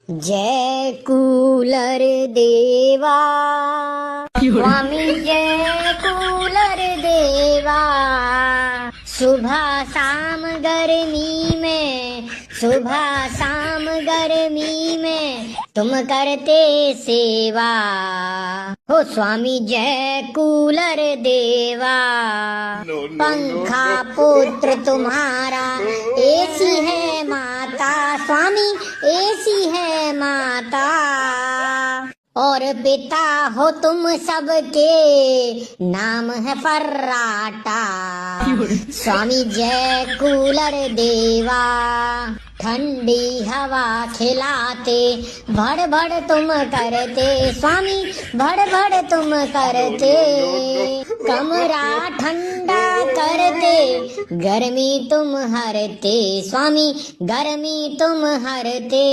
जय कूलर देवा स्वामी जय कूलर देवा। सुबह शाम गर्मी में, सुबह शाम गर्मी में तुम करते सेवा हो स्वामी जय कूलर देवा। पंखा पुत्र तुम्हारा ऐसी है माता स्वामी, ऐसी है माता। और पिता हो तुम सबके नाम है फर्राटा स्वामी जय कूलर देवा। ठंडी हवा खिलाते भड़ भड़ तुम करते स्वामी, भड़ भड़ तुम करते। कमरा ठंडा करते गर्मी तुम हरते स्वामी, गर्मी तुम हरते।